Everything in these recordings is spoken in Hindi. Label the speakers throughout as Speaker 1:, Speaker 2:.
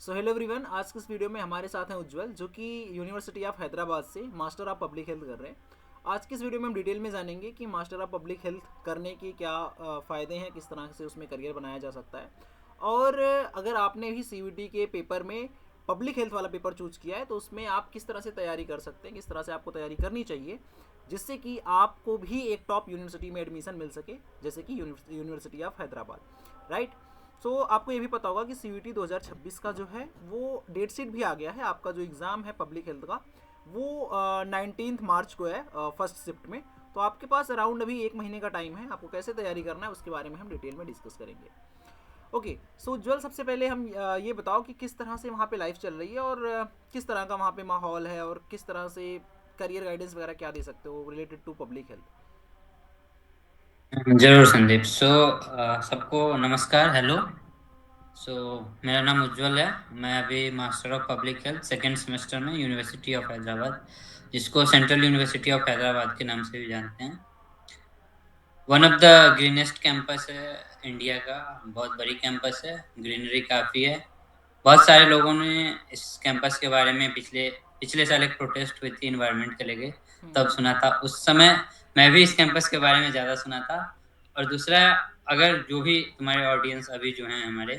Speaker 1: सो हेलो एवरीवन, आज के इस वीडियो में हमारे साथ हैं उज्जवल जो कि यूनिवर्सिटी ऑफ हैदराबाद से मास्टर ऑफ पब्लिक हेल्थ कर रहे हैं। आज की इस वीडियो में हम डिटेल में जानेंगे कि मास्टर ऑफ पब्लिक हेल्थ करने के क्या फ़ायदे हैं, किस तरह से उसमें करियर बनाया जा सकता है। और अगर आपने भी सीयूईटी के पेपर में पब्लिक हेल्थ वाला पेपर चूज किया है तो उसमें आप किस तरह से तैयारी कर सकते हैं, किस तरह से आपको तैयारी करनी चाहिए जिससे कि आपको भी एक टॉप यूनिवर्सिटी में एडमिशन मिल सके, जैसे कि यूनिवर्सिटी ऑफ हैदराबाद, राइट। सो आपको ये भी पता होगा कि सीयूईटी 2026 का जो है वो डेट शीट भी आ गया है। आपका जो एग्ज़ाम है पब्लिक हेल्थ का वो 19 मार्च को है, फर्स्ट शिफ्ट में। तो आपके पास अराउंड अभी एक महीने का टाइम है। आपको कैसे तैयारी करना है उसके बारे में हम डिटेल में डिस्कस करेंगे। ओके, सो उज्ज्वल, सबसे पहले हम ये बताओ कि किस तरह से वहाँ पे लाइफ चल रही है और किस तरह का वहाँ पे माहौल है और किस तरह से करियर गाइडेंस वगैरह क्या दे सकते हो रिलेटेड टू पब्लिक हेल्थ।
Speaker 2: जरूर संदीप। सबको नमस्कार, हेलो। सो मेरा नाम उज्जवल है। मैं अभी master of public health second semester में यूनिवर्सिटी ऑफ हैदराबाद, जिसको सेंट्रल यूनिवर्सिटी ऑफ हैदराबाद के नाम से भी जानते हैं। One of the greenest campus है इंडिया का। बहुत बड़ी कैंपस है, ग्रीनरी काफ़ी है। बहुत सारे लोगों ने इस कैंपस के बारे में पिछले पिछले साल एक प्रोटेस्ट हुई थी इन्वायरमेंट को लेके, तब सुना था। उस समय मैं भी इस कैंपस के बारे में ज़्यादा सुना था। और दूसरा, अगर जो भी तुम्हारे ऑडियंस अभी जो हैं हमारे,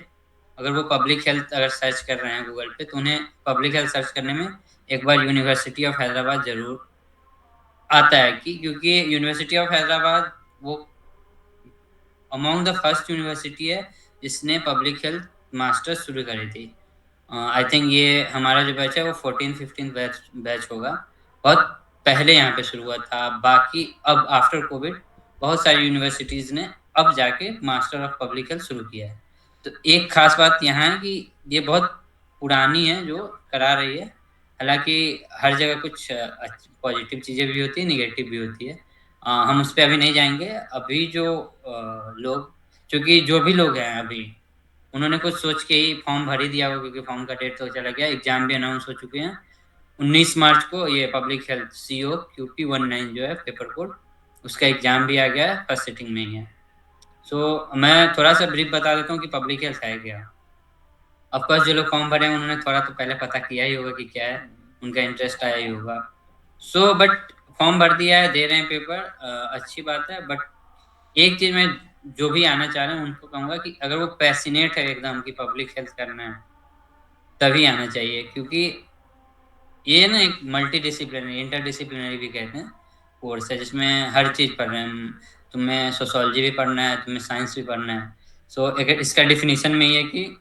Speaker 2: अगर वो पब्लिक हेल्थ अगर सर्च कर रहे हैं गूगल पे, तो उन्हें पब्लिक हेल्थ सर्च करने में एक बार यूनिवर्सिटी ऑफ हैदराबाद जरूर आता है। क्योंकि यूनिवर्सिटी ऑफ हैदराबाद वो अमॉन्ग द फर्स्ट यूनिवर्सिटी है जिसने पब्लिक हेल्थ मास्टर्स शुरू करी थी। आई थिंक ये हमारा जो बैच है वो 14-15 बैच बैच होगा। बहुत पहले यहाँ पे शुरू हुआ था। बाकी अब आफ्टर कोविड बहुत सारी यूनिवर्सिटीज ने अब जाके मास्टर ऑफ पब्लिक हेल्थ शुरू किया है। तो एक खास बात यहाँ है कि ये बहुत पुरानी है जो करा रही है। हालांकि हर जगह कुछ पॉजिटिव चीज़ें भी होती है, निगेटिव भी होती है। हम उस पर अभी नहीं जाएंगे। अभी जो लोग, क्योंकि जो भी लोग हैं अभी, उन्होंने कुछ सोच के ही फॉर्म भर ही दिया होगा, क्योंकि फॉर्म का डेट तो चला गया, एग्जाम भी अनाउंस हो चुके हैं। 19 मार्च को ये पब्लिक हेल्थ COQP19 जो है पेपर कोड, उसका एग्जाम भी आ गया है, फर्स्ट सिटिंग में ही है। मैं थोड़ा सा ब्रीफ बता देता हूँ कि पब्लिक हेल्थ है क्या। ऑफकोर्स जो लोग फॉर्म भरे हैं उन्होंने थोड़ा तो पहले पता किया ही होगा कि क्या है, उनका इंटरेस्ट आया ही होगा। बट फॉर्म भर दिया है, दे रहे हैं पेपर, अच्छी बात है। बट एक चीज मैं, जो भी आना चाह रहे हैं उनको कहूंगा कि अगर वो पैसिनेट है एकदम कि पब्लिक हेल्थ करना है, तभी आना चाहिए। क्योंकि ये ना एक मल्टी डिसिप्लिनरी, इंटरडिसिप्लिनरी भी कहते हैं, कोर्स है जिसमें हर चीज पढ़ रहे हैं हम। तुम्हें सोशोलॉजी भी पढ़ना है, तुम्हें साइंस भी पढ़ना है। इसका डिफिनीशन में ये है कि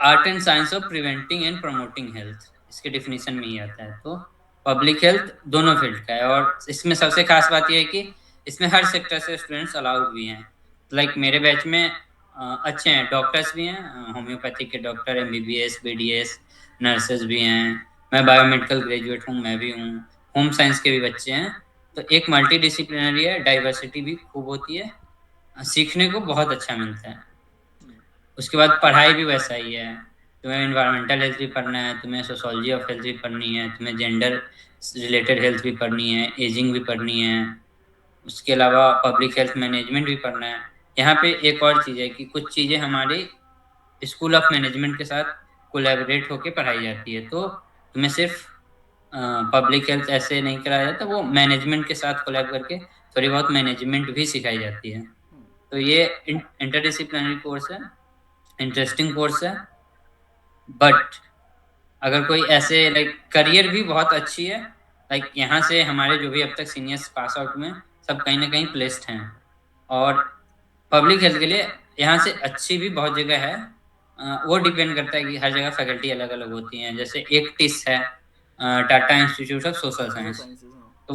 Speaker 2: art and science of preventing and promoting health, इसके डिफिनीशन में ही आता है। तो पब्लिक हेल्थ दोनों फील्ड का है। और इसमें सबसे खास बात यह है कि इसमें हर सेक्टर से स्टूडेंट्स अलाउड भी हैं। लाइक मेरे बैच में अच्छे हैं, डॉक्टर्स भी हैं, होम्योपैथिक के डॉक्टर, MBBS, BDS, नर्सेज भी हैं। मैं बायोमेडिकल ग्रेजुएट हूँ, मैं भी हूँ। होम साइंस के भी बच्चे हैं। तो एक मल्टी डिसिप्लिनरी है, डाइवर्सिटी भी खूब होती है, सीखने को बहुत अच्छा मिलता है। उसके बाद पढ़ाई भी वैसा ही है। तुम्हें इन्वायरमेंटल हेल्थ भी पढ़ना है, तुम्हें सोशोलॉजी ऑफ हेल्थ भी पढ़नी है, तुम्हें जेंडर रिलेटेड हेल्थ भी पढ़नी है, एजिंग भी पढ़नी है। उसके अलावा पब्लिक हेल्थ मैनेजमेंट भी पढ़ना है। यहाँ पे एक और चीज़ है कि कुछ चीज़ें हमारे स्कूल ऑफ मैनेजमेंट के साथ कोलैबोरेट होके पढ़ाई जाती है। तो तुम्हें सिर्फ पब्लिक हेल्थ ऐसे नहीं कराया जाता, वो मैनेजमेंट के साथ कोलैब करके थोड़ी बहुत मैनेजमेंट भी सिखाई जाती है। तो ये इंटरडिसिप्लिनरी कोर्स है, इंटरेस्टिंग कोर्स है। बट अगर कोई ऐसे लाइक करियर भी बहुत अच्छी है। लाइक यहाँ से हमारे जो भी अब तक सीनियर्स पास आउट में, सब कहीं ना कहीं प्लेस्ड हैं। और पब्लिक हेल्थ के लिए यहाँ से अच्छी भी बहुत जगह है। वो डिपेंड करता है कि हर जगह फैकल्टी अलग अलग होती हैं। जैसे एक टिस है, Tata institute of social
Speaker 1: social
Speaker 2: science.
Speaker 1: Sciences, हाँ।
Speaker 2: तो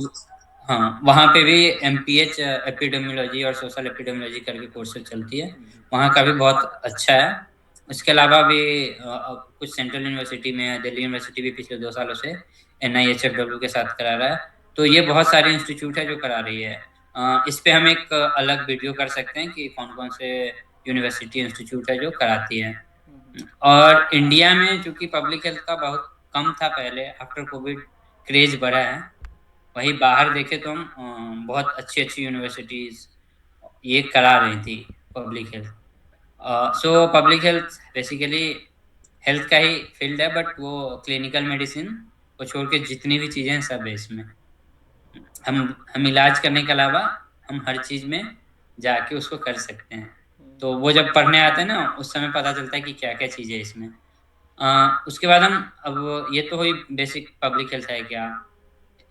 Speaker 2: हाँ, वहाँ पे भी MPH एपिडेमियोलॉजी और सोशल एपिडेमियोलॉजी करके कोर्सेज चलती है। वहाँ का भी बहुत अच्छा है। उसके अलावा भी कुछ सेंट्रल यूनिवर्सिटी में है, दिल्ली यूनिवर्सिटी भी पिछले 2 सालों से NIHFW के साथ करा रहा है। तो ये बहुत सारे इंस्टीट्यूट है जो करा रही है। इस पे हम एक अलग वीडियो कर सकते हैं कि कौन कौन से यूनिवर्सिटी इंस्टीट्यूट है जो कराती है। और इंडिया में चूंकि पब्लिक हेल्थ का बहुत कम था पहले, आफ्टर कोविड क्रेज बढ़ा है। वहीं बाहर देखे तो हम बहुत अच्छी अच्छी यूनिवर्सिटीज ये करा रही थी public health. Public health basically health का ही फील्ड है, बट वो क्लिनिकल मेडिसिन को छोड़ के जितनी भी चीजें हैं सब है इसमें। हम इलाज करने के अलावा हम हर चीज में जाके उसको कर सकते हैं। तो वो जब पढ़ने आते हैं ना, उस समय पता चलता है कि क्या क्या चीजें है इसमें। उसके बाद हम, अब ये तो हुई बेसिक पब्लिक हेल्थ है क्या,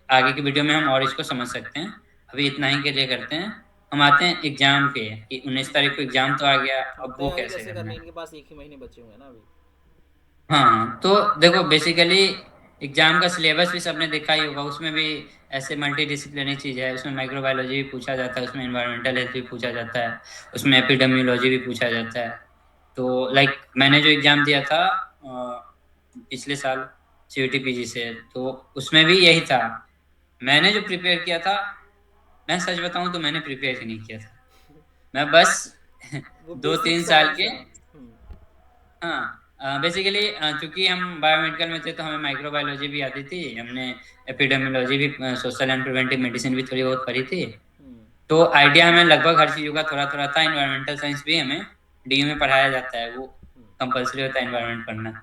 Speaker 2: आगे की वीडियो में हम और इसको समझ सकते हैं। अभी इतना ही के लिए करते हैं। हम आते हैं एग्जाम पे कि 19 तारीख को एग्जाम तो आ गया,
Speaker 1: हाँ,
Speaker 2: अब वो
Speaker 1: तैयारी
Speaker 2: कैसे
Speaker 1: कैसे
Speaker 2: करना
Speaker 1: करनी है,
Speaker 2: है।
Speaker 1: इनके पास एक ही महीने बचे हुए हैं ना अभी।
Speaker 2: हाँ, तो देखो बेसिकली एग्जाम का सिलेबस भी सबने देखा ही होगा, उसमें भी ऐसे मल्टी डिसिप्लिनरी चीज है। उसमें माइक्रोबायोलॉजी भी पूछा जाता है, उसमें एनवायरमेंटल हेल्थ भी पूछा जाता है, उसमें एपिडेमियोलॉजी भी पूछा जाता है। तो लाइक मैंने जो एग्जाम दिया था पिछले साल सीयूटी पीजी से, तो उसमें भी यही था। मैंने जो प्रिपेयर किया था, मैं सच बताऊं तो मैंने प्रिपेयर ही नहीं किया था। मैं बस
Speaker 1: वो
Speaker 2: दो
Speaker 1: बेसिक
Speaker 2: तीन साल
Speaker 1: साइंस
Speaker 2: के,
Speaker 1: है।
Speaker 2: हाँ बेसिकली चूंकि हम बायोमेडिकल में थे तो हमें माइक्रोबायोलॉजी भी आती थी, हमने एपिडेमियोलॉजी भी, सोशल एंड प्रिवेंटिव मेडिसिन भी थोड़ी बहुत पढ़ी थी। तो आइडिया हमें लगभग हर चीज़ों का थोड़ा थोड़ा था। इन्वायरमेंटल साइंस भी हमें डीयू में पढ़ाया जाता है, वो कंपलसरी होता है इन्वायरमेंट पढ़ना।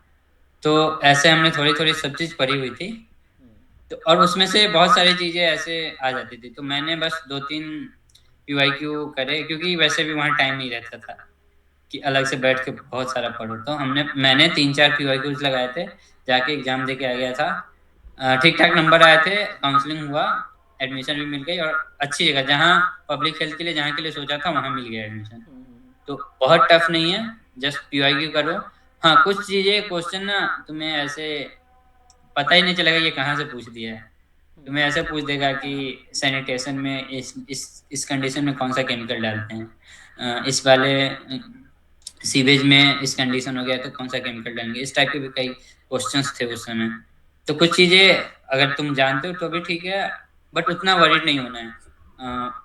Speaker 2: तो ऐसे हमने थोड़ी थोड़ी सब चीज़ पढ़ी हुई थी। तो और उसमें से बहुत सारी चीज़ें ऐसे आ जाती थी, तो मैंने बस 2-3 पीवाईक्यू करे, क्योंकि वैसे भी वहाँ टाइम नहीं रहता था कि अलग से बैठ के बहुत सारा पढ़ो। तो मैंने 3-4 पीवाईक्यूज लगाए थे, जाके एग्जाम दे के आ गया था। ठीक ठाक नंबर आए थे, काउंसलिंग हुआ, एडमिशन भी मिल गई, और अच्छी जगह जहाँ पब्लिक हेल्थ के लिए जहाँ के लिए सोचा था वहाँ मिल गया एडमिशन। तो बहुत टफ नहीं है, जस्ट पीवाईक्यू करो। हाँ, कुछ चीजें क्वेश्चन ना तुम्हें ऐसे पता ही नहीं चलेगा ये कहाँ से पूछ दिया है। तुम्हें ऐसे पूछ देगा कि सैनिटेशन में इस कंडीशन में कौन सा केमिकल डालते हैं, इस वाले सीवेज में इस कंडीशन हो गया तो कौन सा केमिकल डालेंगे, इस टाइप के भी कई क्वेश्चंस थे उस समय। तो कुछ चीजें अगर तुम जानते हो तो भी ठीक है, बट उतना वरीड नहीं होना है।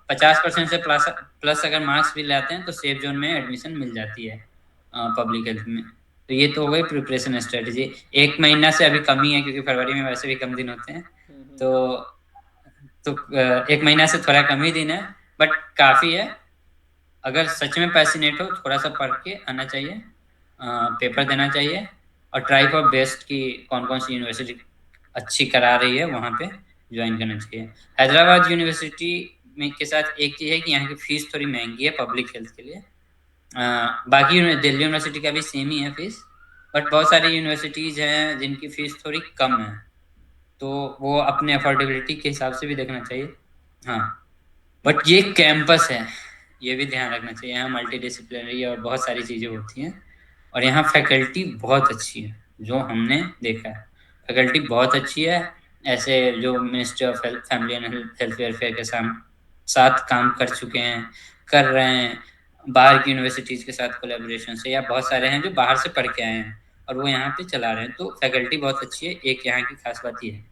Speaker 2: 50% से प्लस प्लस अगर मार्क्स भी लाते हैं तो सेफ जोन में एडमिशन मिल जाती है पब्लिक हेल्थ में। तो ये तो हो गई प्रिपरेशन स्ट्रेटजी। एक महीना से अभी कम ही है, क्योंकि फरवरी में वैसे भी कम दिन होते हैं। तो एक महीना से थोड़ा कम ही दिन है, बट काफी है। अगर सच में पैसिनेट हो, थोड़ा सा पढ़ के आना चाहिए, पेपर देना चाहिए, और ट्राई फॉर बेस्ट कि कौन कौन सी यूनिवर्सिटी अच्छी करा रही है वहाँ पे ज्वाइन करना चाहिए। हैदराबाद यूनिवर्सिटी में के साथ एक चीज़ है कि यहाँ की फीस थोड़ी महंगी है पब्लिक हेल्थ के लिए। बाकी दिल्ली यूनिवर्सिटी का भी सेम ही है फीस, बट बहुत सारी यूनिवर्सिटीज़ हैं जिनकी फीस थोड़ी कम है, तो वो अपने अफोर्डेबिलिटी के हिसाब से भी देखना चाहिए। हाँ, बट ये कैंपस है, ये भी ध्यान रखना चाहिए। यहाँ मल्टी डिसिप्लिनरी और बहुत सारी चीज़ें होती हैं, और यहाँ फैकल्टी बहुत अच्छी है जो हमने देखा है। फैकल्टी बहुत अच्छी है, ऐसे जो ministry of health, family and health welfare के साथ काम कर चुके हैं, कर रहे हैं, बाहर की यूनिवर्सिटीज़ के साथ कोलेबोरेशन से, या बहुत सारे हैं जो बाहर से पढ़ के आए हैं और वो यहाँ पे चला रहे हैं। तो फैकल्टी बहुत अच्छी है, एक यहाँ की खास बात ये है।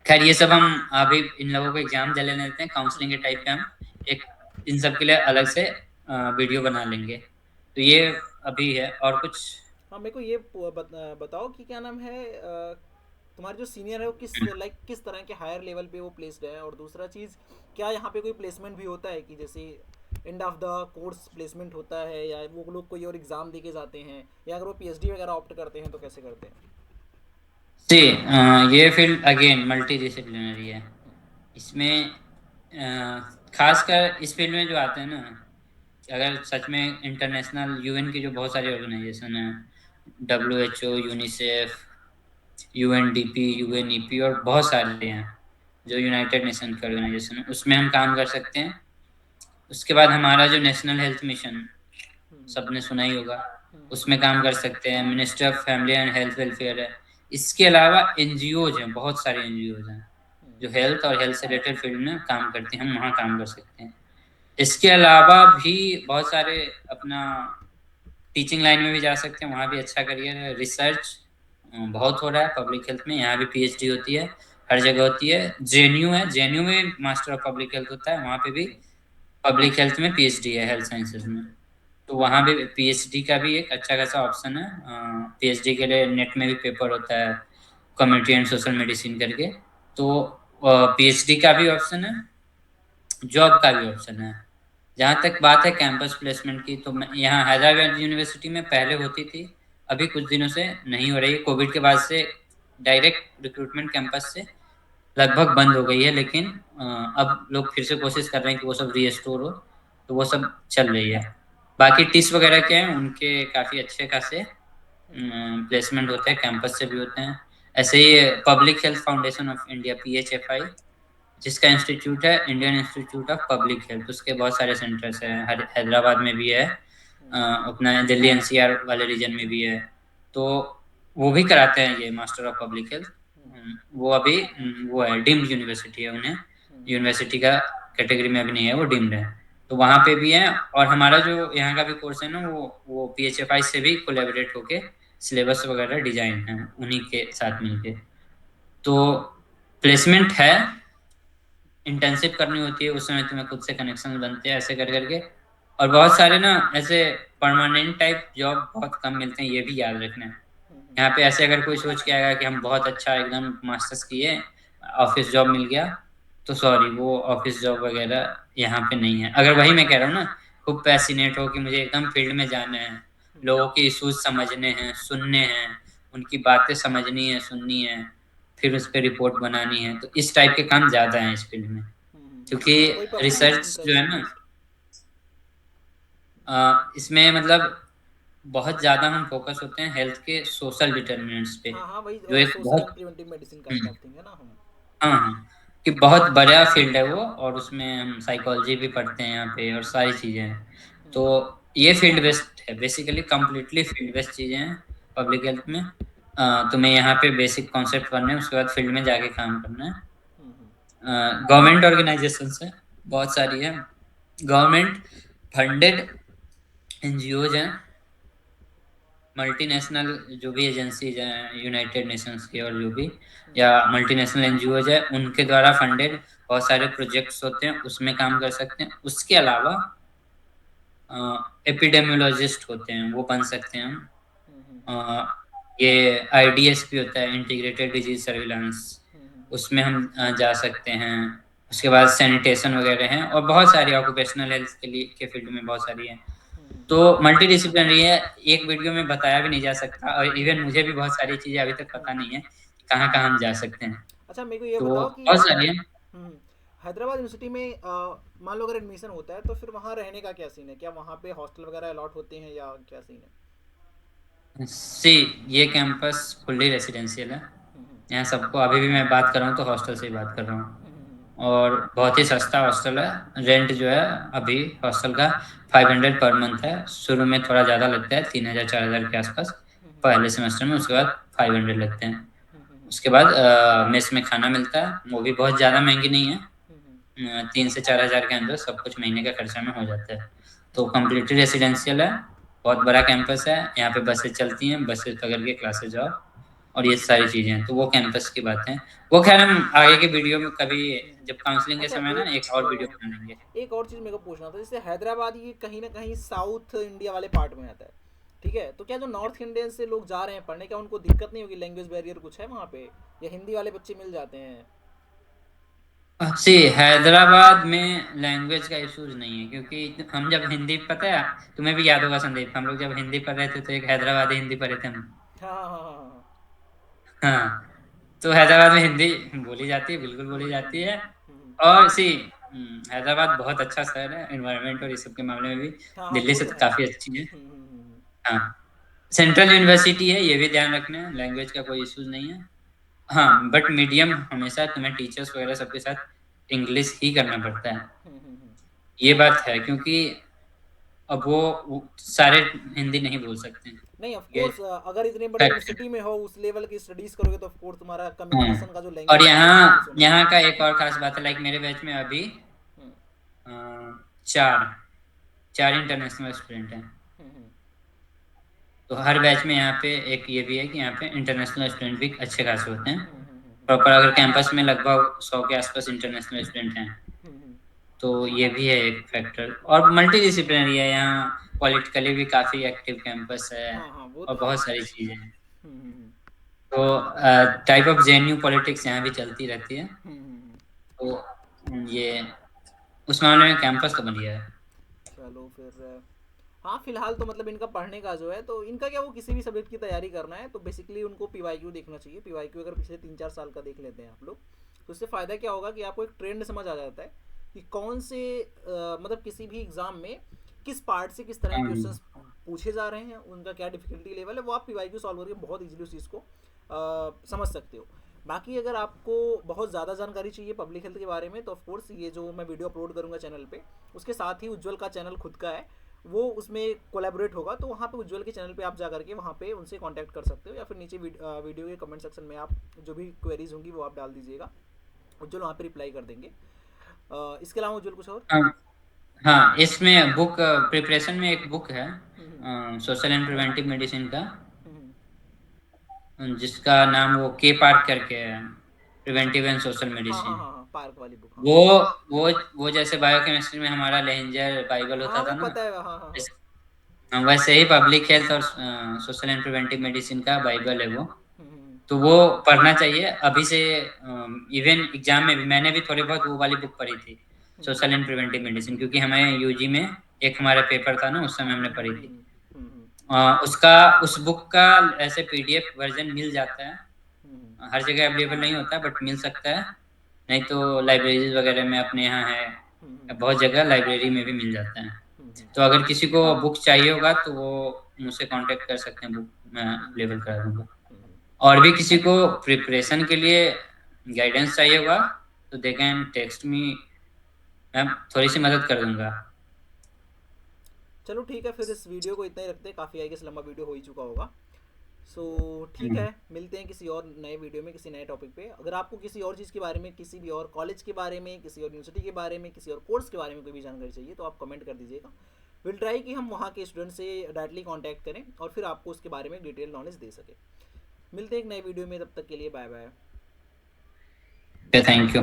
Speaker 2: खैर ये सब हम अभी इन लोगों को एग्जाम दे लेने देते हैं, काउंसलिंग के टाइप पे हम एक इन सब के लिए अलग से वीडियो बना लेंगे। तो ये अभी है, और कुछ।
Speaker 1: हाँ, मेरे को ये बताओ कि क्या नाम है, तुम्हारे जो सीनियर है वो किस तरह के हायर लेवल पे वो प्लेस्ड है, और दूसरा चीज़, क्या यहाँ पे कोई प्लेसमेंट भी होता है कि जैसे end of the course placement होता है, या वो लोग कोई और एग्ज़ाम दे के जाते हैं, या अगर वो पीएचडी वगैरह ऑप्ट करते हैं तो कैसे करते हैं?
Speaker 2: सी ये फील्ड अगेन मल्टी डिसिप्लिनरी है। इसमें खासकर इस फील्ड में जो आते हैं ना, अगर सच में इंटरनेशनल यूएन की जो बहुत सारी ऑर्गेनाइजेशन है, WHO, यूनिसेफ, UNDP, UNEP, और बहुत सारे हैं जो यूनाइटेड नेशन के ऑर्गेनाइजेशन है, उसमें हम काम कर सकते हैं। उसके बाद हमारा जो नेशनल हेल्थ मिशन, सबने सुना ही होगा, उसमें काम कर सकते हैं। Ministry of family and health welfare है। इसके अलावा एनजीओज हैं, बहुत सारे एनजीओज हैं जो हेल्थ और हेल्थ से रिलेटेड फील्ड में काम करते हैं, हम वहाँ काम कर सकते हैं। इसके अलावा भी बहुत सारे अपना टीचिंग लाइन में भी जा सकते हैं, वहाँ भी अच्छा करियर है। रिसर्च बहुत हो रहा है पब्लिक हेल्थ में, यहाँ भी पीएचडी होती है, हर जगह होती है। जेएनयू है, जेएनयू में मास्टर ऑफ पब्लिक हेल्थ होता है, वहाँ पे भी पब्लिक हेल्थ में पीएचडी है, हेल्थ साइंसेज में। तो वहाँ भी पीएचडी का भी एक अच्छा खासा ऑप्शन है। पीएचडी के लिए नेट में भी पेपर होता है, कम्युनिटी एंड सोशल मेडिसिन करके। तो पीएचडी का भी ऑप्शन है, जॉब का भी ऑप्शन है। जहाँ तक बात है कैंपस प्लेसमेंट की, तो यहाँ हैदराबाद यूनिवर्सिटी में पहले होती थी, अभी कुछ दिनों से नहीं हो रही है। कोविड के बाद से डायरेक्ट रिक्रूटमेंट कैंपस से लगभग बंद हो गई है, लेकिन अब लोग फिर से कोशिश कर रहे हैं कि वो सब रीस्टोर हो, तो वो सब चल रही है। बाकी टिस वगैरह के हैं उनके काफी अच्छे खासे प्लेसमेंट होते हैं, कैंपस से भी होते हैं। ऐसे ही public health foundation of India PHFI, जिसका इंस्टीट्यूट है Indian institute of public health, उसके बहुत सारे सेंटर्स हैं। हैदराबाद में भी है, अपना दिल्ली NCR वाले रीजन में भी है। तो वो भी कराते हैं ये मास्टर ऑफ पब्लिक हेल्थ। वो अभी वो है डीम्ड यूनिवर्सिटी है, उन्हें यूनिवर्सिटी का कैटेगरी में अभी नहीं है, वो डीम्ड है। तो वहाँ पे भी है। और हमारा जो यहाँ का भी कोर्स है ना, वो PHFI से भी कोलेबरेट होके सिलेबस वगैरह डिजाइन है उन्हीं के साथ मिलके। तो प्लेसमेंट है, इंटर्नशिप करनी होती है, उस समय तुम्हें खुद से कनेक्शन बनते हैं ऐसे कर करके। और बहुत सारे ना ऐसे परमानेंट टाइप जॉब बहुत कम मिलते हैं, ये भी याद रखना है। यहाँ पे ऐसे अगर कोई सोच के आएगा कि हम बहुत अच्छा एकदम मास्टर्स किए, ऑफिस जॉब मिल गया, तो सॉरी, वो ऑफिस जॉब वगैरह यहाँ पे नहीं है। अगर वही मैं कह रहा हूँ ना, खूब पैसिनेट हो कि मुझे एकदम फील्ड में जाना है, लोगों के इश्यूज समझने हैं, सुनने हैं, उनकी बातें समझनी है, सुननी है, फिर उस पर रिपोर्ट बनानी है, तो इस टाइप के काम ज्यादा हैं इस फील्ड में। क्योंकि
Speaker 1: वही पब्लिक
Speaker 2: रिसर्च जो है
Speaker 1: इंटरेस्ट
Speaker 2: ना,
Speaker 1: बेस्ड।
Speaker 2: इसमें मतलब बहुत ज्यादा हम फोकस होते हैं हेल्थ के सोशल डिटर्मिनेंट्स पे,
Speaker 1: हाँ हाँ, वही
Speaker 2: जो एक
Speaker 1: सोशल एंड
Speaker 2: बहुत
Speaker 1: preventive medicine kind
Speaker 2: hmm,
Speaker 1: of thing है ना हम।
Speaker 2: हाँ हाँ, कि बहुत बड़ा फील्ड है वो, और उसमें हम साइकोलॉजी भी पढ़ते हैं यहाँ पे और सारी चीजें हैं। तो ये फील्ड बेस्ड है, बेसिकली कंप्लीटली फील्ड बेस्ड चीजें हैं पब्लिक हेल्थ में। तुम्हें यहाँ पे बेसिक कॉन्सेप्ट पढ़ने हैं, उसके बाद फील्ड में जाके काम करना है। गवर्नमेंट ऑर्गेनाइजेशन है, बहुत सारी है, गवर्नमेंट फंडेड NGOs हैं, मल्टीनेशनल जो भी एजेंसीज हैं यूनाइटेड नेशंस की, और जो भी या मल्टीनेशनल NGOs है उनके द्वारा फंडेड बहुत सारे प्रोजेक्ट्स होते हैं, उसमें काम कर सकते हैं। उसके अलावा एपिडेमियोलॉजिस्ट होते हैं, वो बन सकते हैं हम। ये IDS भी होता है, इंटीग्रेटेड डिजीज सर्विलांस, उसमें हम जा सकते हैं। उसके बाद सैनिटेशन वगैरह हैं, और बहुत सारी ऑक्यूपेशनल हेल्थ के लिए के फील्ड में बहुत सारी हैं। तो मल्टी डिसिप्लिनरी है, एक वीडियो में बताया भी नहीं जा सकता, और इवन मुझे भी बहुत सारी चीजें अभी तक पता नहीं है कहाँ कहाँ हम जा सकते हैं।
Speaker 1: अच्छा, मेरे को ये
Speaker 2: तो
Speaker 1: बताओ कि
Speaker 2: बहुत सारी है।
Speaker 1: हैदराबाद यूनिवर्सिटी में मान लो अगर एडमिशन होता है तो फिर वहाँ रहने का क्या सीन है? क्या वहाँ पे हॉस्टल वगैरह अलॉट होते हैं या क्या सीन है?
Speaker 2: सी, ये कैंपस फुल्ली रेसिडेंशियल है। यहाँ सबको, अभी भी मैं बात कर रहा हूँ तो हॉस्टल से ही बात कर रहा हूँ, और बहुत ही सस्ता हॉस्टल है। रेंट जो है अभी हॉस्टल का 500 पर मंथ है। शुरू में थोड़ा ज़्यादा लगता है, 3,000 4,000 के आसपास पहले सेमेस्टर में, उसके बाद 500 लगते हैं। उसके बाद मेस में खाना मिलता है, वो भी बहुत ज़्यादा महंगी नहीं है। 3 से 4 हज़ार के अंदर सब कुछ महीने का खर्चा में हो जाता है। तो कम्प्लीटली रेसिडेंशियल है, बहुत बड़ा कैंपस है। यहाँ पे बसें चलती हैं, बसें पकड़ के क्लासेस जाओ, और ये सारी चीज़ें हैं। तो वो कैंपस की बात है। वो खैर हम आगे के वीडियो में कभी, जब काउंसलिंग के
Speaker 1: अच्छा,
Speaker 2: समय ना, एक और वीडियो बना लेंगे।
Speaker 1: एक और चीज़ मेरे को पूछना था। जैसे हैदराबाद ये कहीं ना कहीं साउथ इंडिया वाले पार्ट में आता है, ठीक है? तो क्या जो नॉर्थ इंडियन से लोग जा रहे हैं पढ़ने, क्या उनको दिक्कत नहीं होगी? लैंग्वेज बैरियर कुछ है वहाँ पे, या हिंदी वाले बच्चे मिल जाते हैं?
Speaker 2: सी, हैदराबाद में लैंग्वेज का इशूज नहीं है, क्योंकि हम जब हिंदी, पता है तुम्हें भी याद होगा संदीप, हम लोग जब हिंदी पढ़ रहे थे तो एक हैदराबादी हिंदी पढ़े थे हम।
Speaker 1: हाँ हाँ हाँ हाँ हाँ।
Speaker 2: हाँ, तो हैदराबाद में हिंदी बोली जाती है, बिल्कुल बोली जाती है।
Speaker 1: हम्म,
Speaker 2: और सी, हैदराबाद बहुत अच्छा शहर है, एनवायरनमेंट और इस सब के मामले में भी
Speaker 1: हाँ हाँ,
Speaker 2: दिल्ली
Speaker 1: वो
Speaker 2: से
Speaker 1: तो
Speaker 2: तो
Speaker 1: है।
Speaker 2: काफी अच्छी है। हाँ, सेंट्रल यूनिवर्सिटी है, ये भी ध्यान रखना है, लैंग्वेज का कोई इश्यूज नहीं है। हाँ, बट मीडियम हमेशा तुम्हें टीचर्स वगैरह सबके साथ इंग्लिश ही करना पड़ता है, ये बात है। क्योंकि अब वो सारे हिंदी नहीं बोल सकते हैं,
Speaker 1: नहीं, ऑफ
Speaker 2: ये
Speaker 1: कोर्स अगर इतने बड़े
Speaker 2: फैक्ट है।
Speaker 1: यूनिवर्सिटी में हो, उस लेवल की स्टडीज करोगे, तो ऑफ कोर्स तुम्हारा
Speaker 2: हाँ,
Speaker 1: कम्युनिकेशन का जो
Speaker 2: और
Speaker 1: लैंग्वेज है वो इंग्लिश
Speaker 2: यहाँ
Speaker 1: होना
Speaker 2: यहाँ
Speaker 1: चाहिए।
Speaker 2: का एक और खास बात है, लाइक मेरे बैच में अभी
Speaker 1: हम्म,
Speaker 2: अ, चार चार इंटरनेशनल स्टूडेंट हैं।
Speaker 1: हम्म,
Speaker 2: तो हर बैच में यहाँ पे एक ये भी है कि यहाँ पे इंटरनेशनल स्टूडेंट भी अच्छे खासे होते हैं।
Speaker 1: हम्म,
Speaker 2: प्रॉपर अगर कैंपस में लगभग 100 के आसपास इंटरनेशनल स्टूडेंट हैं,
Speaker 1: हम्म,
Speaker 2: तो ये भी है एक फैक्टर। और मल्टी डिसिप्लिनरी है यहाँ, पॉलिटिकली भी काफ़ी एक्टिव कैंपस है,
Speaker 1: हाँ हाँ, वो
Speaker 2: और
Speaker 1: तो है।
Speaker 2: बहुत सारी चीज़ें हैं।
Speaker 1: हम्म,
Speaker 2: तो टाइप ऑफ JNU पॉलिटिक्स यहाँ भी चलती रहती है।
Speaker 1: हम्म।
Speaker 2: तो ये उस मामले में कैंपस तो बढ़िया है।
Speaker 1: चलो फिर, हाँ फिलहाल तो मतलब इनका पढ़ने का जो है, तो इनका क्या, वो किसी भी सब्जेक्ट की तैयारी करना है तो बेसिकली उनको पीवाईक्यू देखना चाहिए। पीवाईक्यू अगर पिछले 3-4 साल का देख लेते हैं आप लोग, तो इससे फ़ायदा क्या होगा कि आपको एक ट्रेंड समझ आ जाता है कि कौन से मतलब किसी भी एग्ज़ाम में किस पार्ट से किस तरह के
Speaker 2: हाँ
Speaker 1: क्वेश्चंस पूछे जा रहे हैं, उनका क्या डिफिकल्टी लेवल है, वो आप पीवाईक्यू सॉल्व करके बहुत इजीली उस चीज़ को समझ सकते हो। बाकी अगर आपको बहुत ज़्यादा जानकारी चाहिए पब्लिक हेल्थ के बारे में, तो ऑफ कोर्स ये जो मैं वीडियो अपलोड करूँगा चैनल पे, उसके साथ ही उज्ज्वल का चैनल खुद का है, वो उसमें कोलैबोरेट होगा, तो वहाँ पे उज्ज्वल के चैनल पे आप जा करके वहाँ पे उनसे कांटेक्ट कर सकते हो, या फिर नीचे वीडियो के कमेंट सेक्शन में आप जो भी क्वेरीज होंगी वो आप डाल दीजिएगा, उज्ज्वल वहाँ पे रिप्लाई कर देंगे। इसके अलावा उज्ज्वल कुछ और?
Speaker 2: हाँ हाँ, इसमें बुक प्रिपरेशन में एक बुक है,
Speaker 1: हम्म
Speaker 2: सोशल एंड प्रिवेंटिव मेडिसिन का,
Speaker 1: हम्म,
Speaker 2: जिसका नाम वो के पार्क करके है, प्रिवेंटिव एंड सोशल
Speaker 1: हाँ हाँ
Speaker 2: मेडिसिन।
Speaker 1: हाँ हाँ, पार्क वाली बुक, हाँ
Speaker 2: वो वो वो जैसे बायोकेमिस्ट्री में हमारा लेंजर बाइबल
Speaker 1: हाँ
Speaker 2: होता
Speaker 1: वो
Speaker 2: था ना,
Speaker 1: पता है, हाँ हाँ हाँ।
Speaker 2: वैसे ही पब्लिक हेल्थ और सोशल एंड प्रिवेंटिव मेडिसिन का बाइबल है वो।
Speaker 1: हम्म
Speaker 2: तो वो पढ़ना चाहिए अभी से। इवन एग्जाम में भी मैंने भी थोड़ी बहुत वो वाली बुक पढ़ी थी,
Speaker 1: हम्म
Speaker 2: सोशल एंड प्रिवेंटिव मेडिसिन, क्योंकि हमें यूजी में एक हमारा पेपर था ना, उस समय हमने पढ़ी थी।
Speaker 1: हम्म
Speaker 2: उसका उस बुक का ऐसे पीडीएफ वर्जन मिल जाता है,
Speaker 1: हम्म
Speaker 2: हर जगह अवेलेबल नहीं होता बट मिल सकता है, नहीं तो लाइब्रेरीज वगैरह में अपने यहाँ है,
Speaker 1: हम्म
Speaker 2: बहुत जगह लाइब्रेरी में भी मिल जाता है।
Speaker 1: हम्म
Speaker 2: तो अगर किसी को बुक चाहिए होगा तो वो मुझसे कांटेक्ट कर सकते हैं, बुक मैं
Speaker 1: हम्म
Speaker 2: अवेलेबल करा दूंगा।
Speaker 1: हम्म
Speaker 2: और भी किसी को प्रिपरेशन के लिए गाइडेंस चाहिए होगा तो दे कैन टेक्स्ट मी, मैं थोड़ी सी मदद कर दूंगा।
Speaker 1: चलो ठीक है, फिर इस वीडियो को इतना ही रखते हैं, काफ़ी आई गेस लंबा वीडियो हो ही चुका होगा। सो ठीक
Speaker 2: हम्म।
Speaker 1: है, मिलते हैं किसी और नए वीडियो में किसी नए टॉपिक पे। अगर आपको किसी और चीज़ के बारे में, किसी भी और कॉलेज के बारे में, किसी और यूनिवर्सिटी के बारे में, किसी और कोर्स के बारे में कोई भी जानकारी चाहिए तो आप कमेंट कर दीजिएगा। विल ट्राई कि हम वहाँ के स्टूडेंट से डायरेक्टली कांटेक्ट करें और फिर आपको उसके बारे में डिटेल नॉलेज दे सकें। मिलते हैं एक नए वीडियो में, तब तक के लिए बाय बाय।
Speaker 2: Thank you.